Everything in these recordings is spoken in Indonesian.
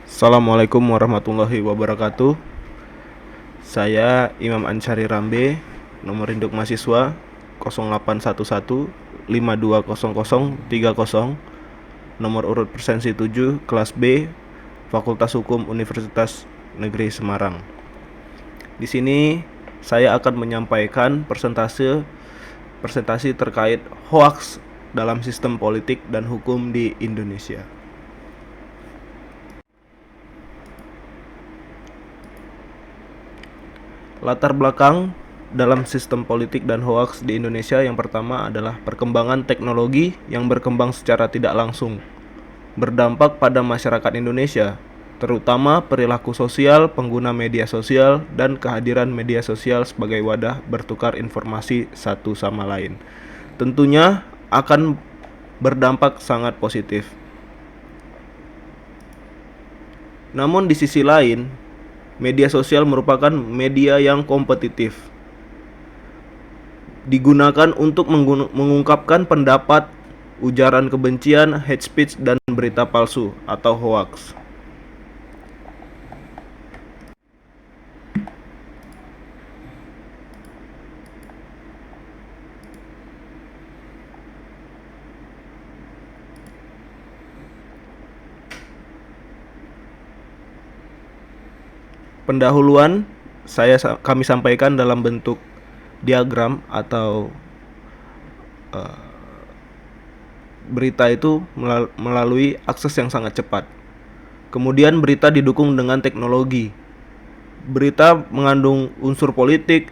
Assalamualaikum warahmatullahi wabarakatuh. Saya Imam Ansyari Rambe, nomor induk mahasiswa 0811 520030, nomor urut presensi 7, kelas B, Fakultas Hukum Universitas Negeri Semarang. Di sini saya akan menyampaikan presentasi terkait hoaks dalam sistem politik dan hukum di Indonesia. Latar belakang dalam sistem politik dan hoaks di Indonesia yang pertama adalah perkembangan teknologi yang berkembang secara tidak langsung, berdampak pada masyarakat Indonesia, terutama perilaku sosial, pengguna media sosial, dan kehadiran media sosial sebagai wadah bertukar informasi satu sama lain. Tentunya akan berdampak sangat positif. Namun di sisi lain, media sosial merupakan media yang kompetitif, digunakan untuk mengungkapkan pendapat, ujaran kebencian, hate speech, dan berita palsu atau hoax. Pendahuluan kami sampaikan dalam bentuk diagram atau berita itu melalui akses yang sangat cepat. Kemudian berita didukung dengan teknologi. Berita mengandung unsur politik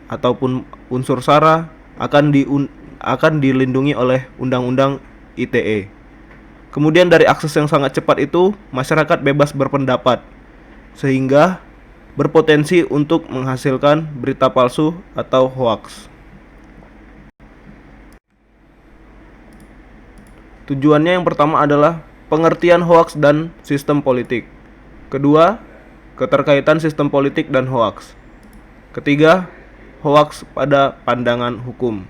ataupun unsur sara akan dilindungi oleh Undang-Undang ITE. Kemudian dari akses yang sangat cepat itu, masyarakat bebas berpendapat, sehingga berpotensi untuk menghasilkan berita palsu atau hoax. Tujuannya yang pertama adalah pengertian hoax dan sistem politik. Kedua, keterkaitan sistem politik dan hoax. Ketiga, hoax pada pandangan hukum.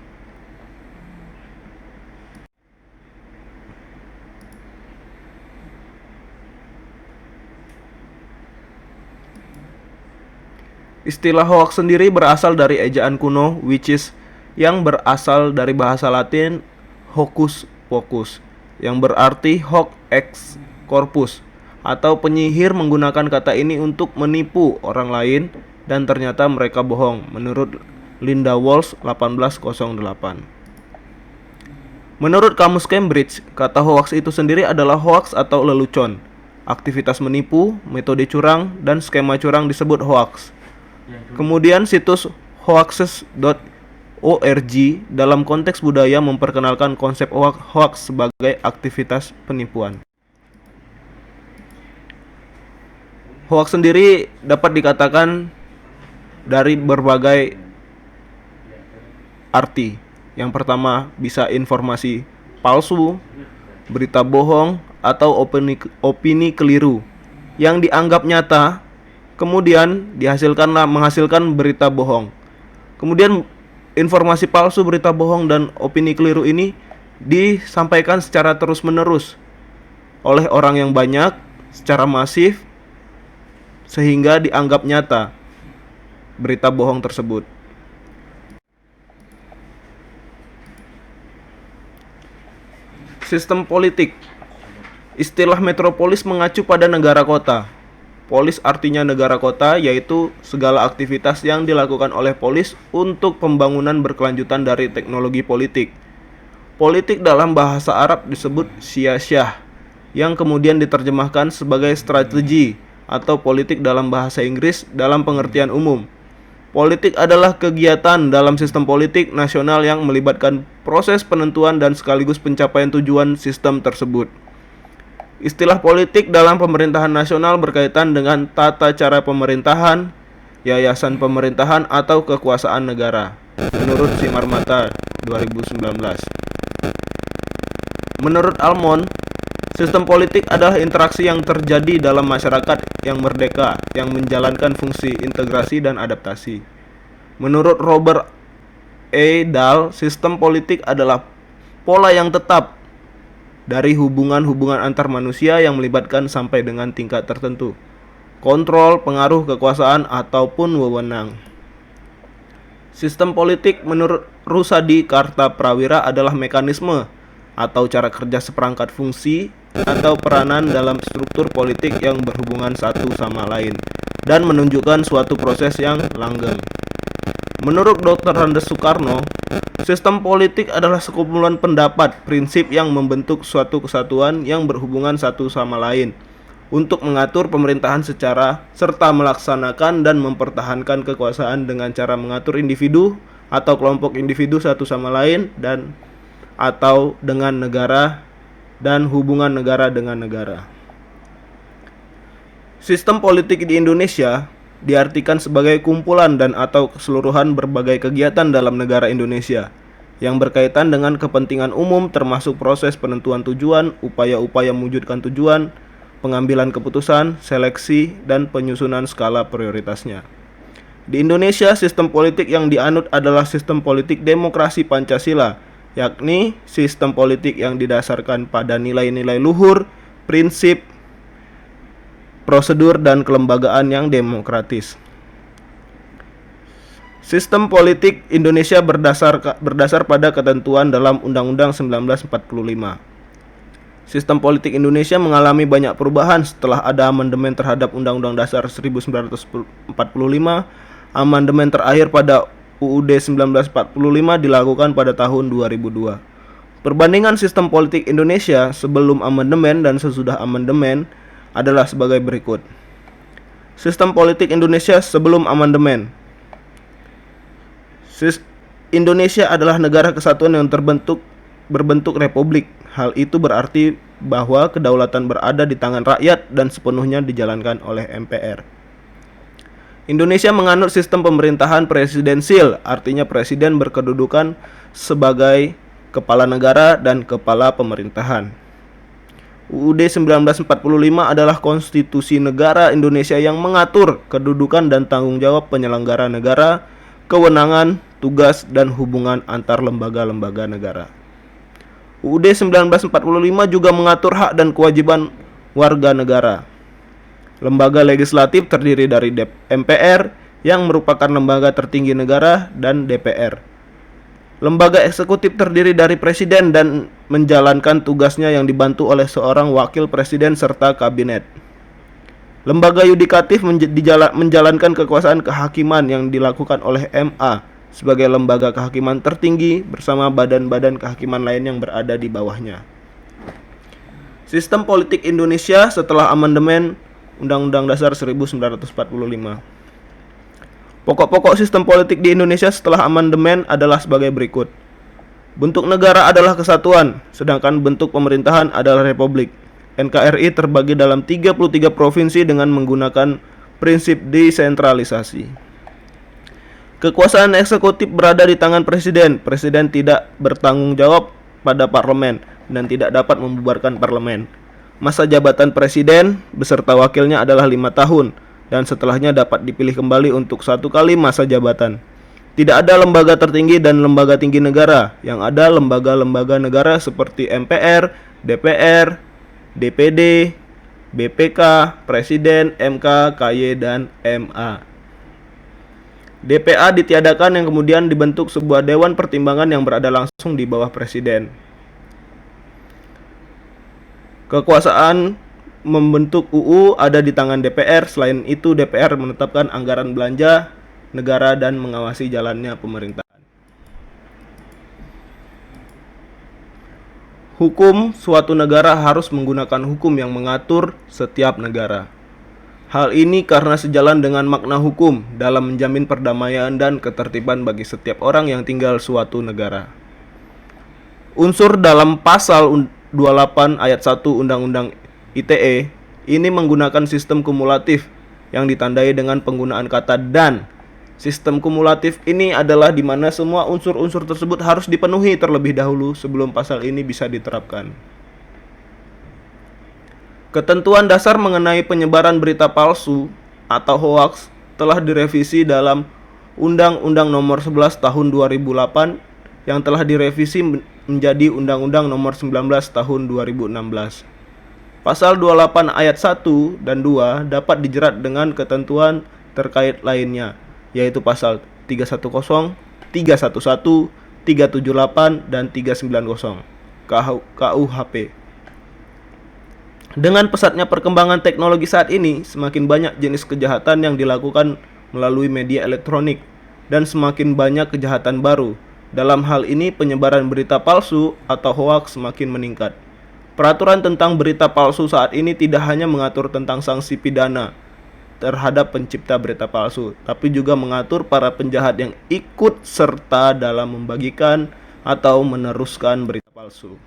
Istilah hoax sendiri berasal dari ejaan kuno which is yang berasal dari bahasa Latin hocus pocus, yang berarti hoc ex corpus, atau penyihir menggunakan kata ini untuk menipu orang lain dan ternyata mereka bohong, menurut Linda Walsh 1808. Menurut Kamus Cambridge, kata hoax itu sendiri adalah hoax atau lelucon. Aktivitas menipu, metode curang, dan skema curang disebut hoax. Kemudian situs hoaxes.org dalam konteks budaya memperkenalkan konsep hoax sebagai aktivitas penipuan. Hoax sendiri dapat dikatakan dari berbagai arti. Yang pertama bisa informasi palsu, berita bohong, atau opini keliru yang dianggap nyata, kemudian menghasilkan berita bohong. Kemudian informasi palsu, berita bohong, dan opini keliru ini disampaikan secara terus-menerus oleh orang yang banyak secara masif sehingga dianggap nyata berita bohong tersebut. Sistem politik. Istilah metropolis mengacu pada negara kota. Polis artinya negara kota, yaitu segala aktivitas yang dilakukan oleh polis untuk pembangunan berkelanjutan dari teknologi politik. Politik dalam bahasa Arab disebut siyasyah, yang kemudian diterjemahkan sebagai strategi atau politik dalam bahasa Inggris dalam pengertian umum. Politik adalah kegiatan dalam sistem politik nasional yang melibatkan proses penentuan dan sekaligus pencapaian tujuan sistem tersebut. Istilah politik dalam pemerintahan nasional berkaitan dengan tata cara pemerintahan, yayasan pemerintahan, atau kekuasaan negara, menurut Simarmata 2019. Menurut Almond, sistem politik adalah interaksi yang terjadi dalam masyarakat yang merdeka, yang menjalankan fungsi integrasi dan adaptasi. Menurut Robert E. Dahl, sistem politik adalah pola yang tetap dari hubungan-hubungan antar manusia yang melibatkan sampai dengan tingkat tertentu, kontrol, pengaruh kekuasaan, ataupun wewenang. Sistem politik menurut Rusadi Kartaprawira adalah mekanisme atau cara kerja seperangkat fungsi atau peranan dalam struktur politik yang berhubungan satu sama lain dan menunjukkan suatu proses yang langgeng. Menurut Dr. Andes Soekarno, sistem politik adalah sekumpulan pendapat, prinsip yang membentuk suatu kesatuan yang berhubungan satu sama lain untuk mengatur pemerintahan serta melaksanakan dan mempertahankan kekuasaan dengan cara mengatur individu atau kelompok individu satu sama lain dan atau dengan negara dan hubungan negara dengan negara. Sistem politik di Indonesia diartikan sebagai kumpulan dan atau keseluruhan berbagai kegiatan dalam negara Indonesia yang berkaitan dengan kepentingan umum termasuk proses penentuan tujuan, upaya-upaya mewujudkan tujuan, pengambilan keputusan, seleksi, dan penyusunan skala prioritasnya. Di Indonesia, sistem politik yang dianut adalah sistem politik demokrasi Pancasila, yakni sistem politik yang didasarkan pada nilai-nilai luhur, prinsip, prosedur, dan kelembagaan yang demokratis. Sistem politik Indonesia berdasar pada ketentuan dalam Undang-Undang 1945. Sistem politik Indonesia mengalami banyak perubahan setelah ada amandemen terhadap Undang-Undang Dasar 1945. Amandemen terakhir pada UUD 1945 dilakukan pada tahun 2002. Perbandingan sistem politik Indonesia sebelum amandemen dan sesudah amandemen adalah sebagai berikut. Sistem politik Indonesia sebelum amandemen. Indonesia adalah negara kesatuan yang berbentuk republik. Hal itu berarti bahwa kedaulatan berada di tangan rakyat dan sepenuhnya dijalankan oleh MPR. Indonesia menganut sistem pemerintahan presidensil, artinya presiden berkedudukan sebagai kepala negara dan kepala pemerintahan. UUD 1945 adalah konstitusi negara Indonesia yang mengatur kedudukan dan tanggung jawab penyelenggara negara, kewenangan, tugas, dan hubungan antar lembaga-lembaga negara. UUD 1945 juga mengatur hak dan kewajiban warga negara. Lembaga legislatif terdiri dari MPR yang merupakan lembaga tertinggi negara dan DPR. Lembaga eksekutif terdiri dari presiden dan menjalankan tugasnya yang dibantu oleh seorang wakil presiden serta kabinet. Lembaga yudikatif menjalankan kekuasaan kehakiman yang dilakukan oleh MA sebagai lembaga kehakiman tertinggi bersama badan-badan kehakiman lain yang berada di bawahnya. Sistem politik Indonesia setelah amandemen Undang-Undang Dasar 1945. Pokok-pokok sistem politik di Indonesia setelah amandemen adalah sebagai berikut. Bentuk negara adalah kesatuan, sedangkan bentuk pemerintahan adalah republik. NKRI terbagi dalam 33 provinsi dengan menggunakan prinsip desentralisasi. Kekuasaan eksekutif berada di tangan presiden. Presiden tidak bertanggung jawab pada parlemen dan tidak dapat membubarkan parlemen. Masa jabatan presiden beserta wakilnya adalah 5 tahun dan setelahnya dapat dipilih kembali untuk 1 kali masa jabatan. Tidak ada lembaga tertinggi dan lembaga tinggi negara. Yang ada lembaga-lembaga negara seperti MPR, DPR, DPD, BPK, Presiden, MK, KY, dan MA. DPA ditiadakan yang kemudian dibentuk sebuah dewan pertimbangan yang berada langsung di bawah presiden. Kekuasaan membentuk UU ada di tangan DPR. Selain itu, DPR menetapkan anggaran belanja negara dan mengawasi jalannya pemerintahan. Hukum suatu negara harus menggunakan hukum yang mengatur setiap negara. Hal ini karena sejalan dengan makna hukum dalam menjamin perdamaian dan ketertiban bagi setiap orang yang tinggal suatu negara. Unsur dalam pasal 28 ayat 1 Undang-Undang ITE ini menggunakan sistem kumulatif yang ditandai dengan penggunaan kata dan. Sistem kumulatif ini adalah di mana semua unsur-unsur tersebut harus dipenuhi terlebih dahulu sebelum pasal ini bisa diterapkan. Ketentuan dasar mengenai penyebaran berita palsu atau hoaks telah direvisi dalam Undang-Undang Nomor 11 Tahun 2008 yang telah direvisi menjadi Undang-Undang Nomor 19 Tahun 2016. Pasal 28 ayat 1 dan 2 dapat dijerat dengan ketentuan terkait lainnya, yaitu pasal 310, 311, 378, dan 390 KUHP. Dengan pesatnya perkembangan teknologi saat ini, semakin banyak jenis kejahatan yang dilakukan melalui media elektronik dan semakin banyak kejahatan baru. Dalam hal ini, penyebaran berita palsu atau hoaks semakin meningkat. Peraturan tentang berita palsu saat ini tidak hanya mengatur tentang sanksi pidana terhadap pencipta berita palsu, tapi juga mengatur para penjahat yang ikut serta dalam membagikan atau meneruskan berita palsu.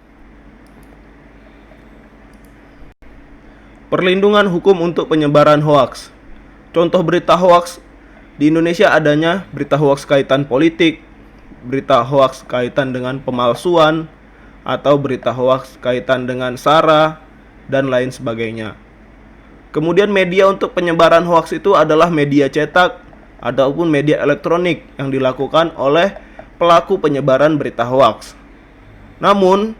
Perlindungan hukum untuk penyebaran hoaks. Contoh berita hoaks di Indonesia adanya berita hoaks kaitan politik, berita hoaks kaitan dengan pemalsuan, atau berita hoaks kaitan dengan SARA, dan lain sebagainya. Kemudian media untuk penyebaran hoaks itu adalah media cetak ataupun media elektronik yang dilakukan oleh pelaku penyebaran berita hoaks. Namun,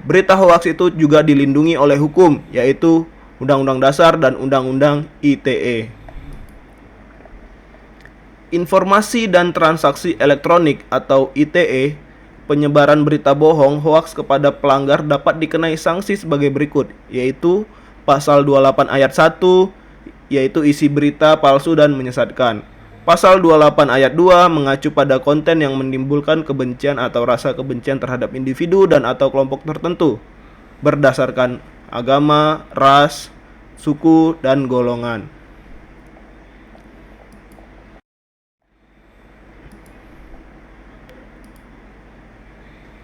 berita hoaks itu juga dilindungi oleh hukum, yaitu Undang-Undang Dasar dan Undang-Undang ITE. Informasi dan transaksi elektronik atau ITE, penyebaran berita bohong hoaks kepada pelanggar dapat dikenai sanksi sebagai berikut, yaitu Pasal 28 ayat 1, yaitu isi berita palsu dan menyesatkan. Pasal 28 ayat 2 mengacu pada konten yang menimbulkan kebencian atau rasa kebencian terhadap individu dan atau kelompok tertentu berdasarkan agama, ras, suku, dan golongan.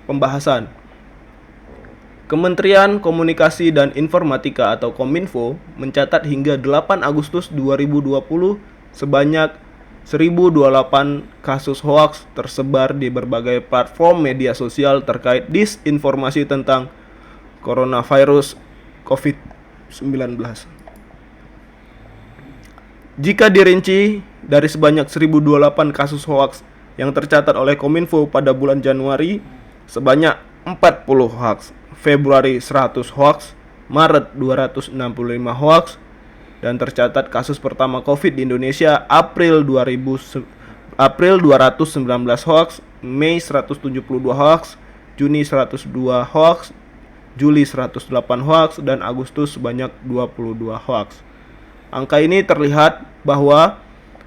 Pembahasan. Kementerian Komunikasi dan Informatika atau Kominfo mencatat hingga 8 Agustus 2020 sebanyak 1028 kasus hoaks tersebar di berbagai platform media sosial terkait disinformasi tentang coronavirus COVID-19. Jika dirinci, dari sebanyak 1028 kasus hoaks yang tercatat oleh Kominfo pada bulan Januari, sebanyak 40 hoaks, Februari 100 hoaks, Maret 265 hoaks, dan tercatat kasus pertama COVID di Indonesia April 219 hoaks, Mei 172 hoaks, Juni 102 hoaks, Juli 108 hoaks, dan Agustus sebanyak 22 hoaks. Angka ini terlihat bahwa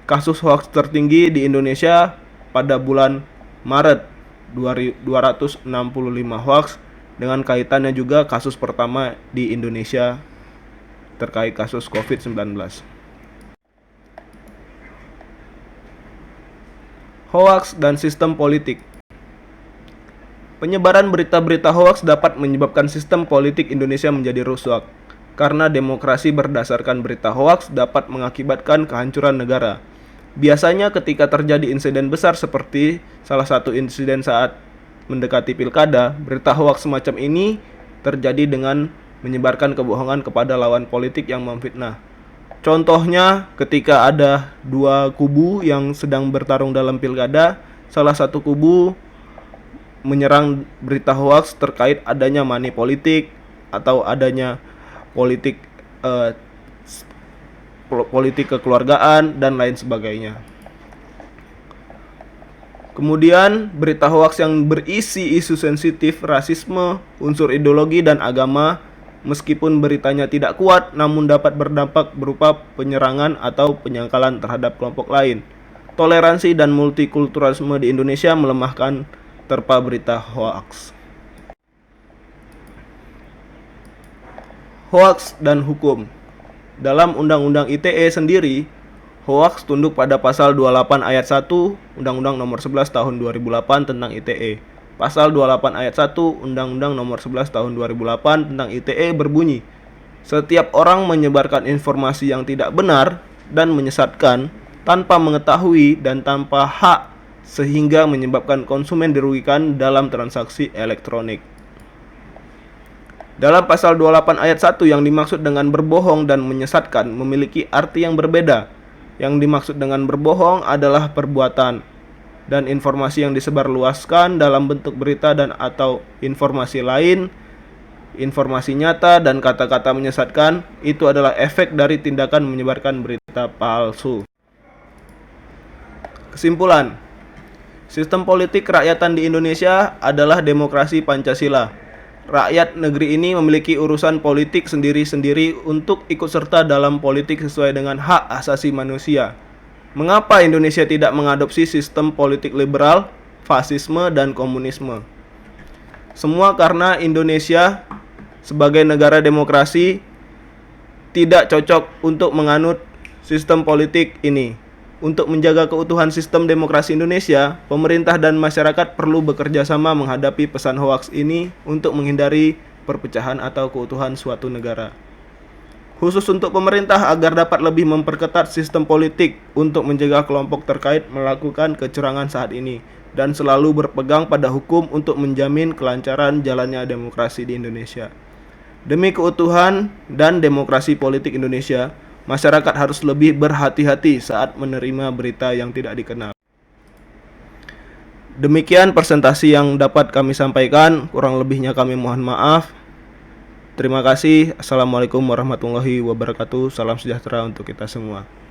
kasus hoaks tertinggi di Indonesia pada bulan Maret 265 hoaks, dengan kaitannya juga kasus pertama di Indonesia terkait kasus COVID-19. Hoaks dan sistem politik. Penyebaran berita-berita hoaks dapat menyebabkan sistem politik Indonesia menjadi rusak, karena demokrasi berdasarkan berita hoaks dapat mengakibatkan kehancuran negara. Biasanya ketika terjadi insiden besar seperti salah satu insiden saat mendekati pilkada, berita hoaks semacam ini terjadi dengan menyebarkan kebohongan kepada lawan politik yang memfitnah. Contohnya ketika ada dua kubu yang sedang bertarung dalam pilkada, salah satu kubu menyerang berita hoaks terkait adanya money politik atau adanya politik kekeluargaan dan lain sebagainya. Kemudian berita hoaks yang berisi isu sensitif, rasisme, unsur ideologi dan agama, meskipun beritanya tidak kuat namun dapat berdampak berupa penyerangan atau penyangkalan terhadap kelompok lain. Toleransi dan multikulturalisme di Indonesia melemahkan terpa berita hoaks. Hoaks dan hukum. Dalam Undang-Undang ITE sendiri, hoaks tunduk pada pasal 28 ayat 1 Undang-Undang Nomor 11 Tahun 2008 tentang ITE. Pasal 28 ayat 1 Undang-Undang Nomor 11 Tahun 2008 tentang ITE berbunyi, setiap orang menyebarkan informasi yang tidak benar dan menyesatkan tanpa mengetahui dan tanpa hak sehingga menyebabkan konsumen dirugikan dalam transaksi elektronik. Dalam pasal 28 ayat 1 yang dimaksud dengan berbohong dan menyesatkan memiliki arti yang berbeda. Yang dimaksud dengan berbohong adalah perbuatan, dan informasi yang disebarluaskan dalam bentuk berita dan atau informasi lain, informasi nyata dan kata-kata menyesatkan itu adalah efek dari tindakan menyebarkan berita palsu. Kesimpulan, sistem politik kerakyatan di Indonesia adalah demokrasi Pancasila. Rakyat negeri ini memiliki urusan politik sendiri-sendiri untuk ikut serta dalam politik sesuai dengan hak asasi manusia. Mengapa Indonesia tidak mengadopsi sistem politik liberal, fasisme, dan komunisme? Semua karena Indonesia sebagai negara demokrasi tidak cocok untuk menganut sistem politik ini. Untuk menjaga keutuhan sistem demokrasi Indonesia, pemerintah dan masyarakat perlu bekerja sama menghadapi pesan hoaks ini untuk menghindari perpecahan atau keutuhan suatu negara. Khusus untuk pemerintah agar dapat lebih memperketat sistem politik untuk mencegah kelompok terkait melakukan kecurangan saat ini dan selalu berpegang pada hukum untuk menjamin kelancaran jalannya demokrasi di Indonesia. Demi keutuhan dan demokrasi politik Indonesia, masyarakat harus lebih berhati-hati saat menerima berita yang tidak dikenal. Demikian presentasi yang dapat kami sampaikan, kurang lebihnya kami mohon maaf. Terima kasih. Assalamualaikum warahmatullahi wabarakatuh. Salam sejahtera untuk kita semua.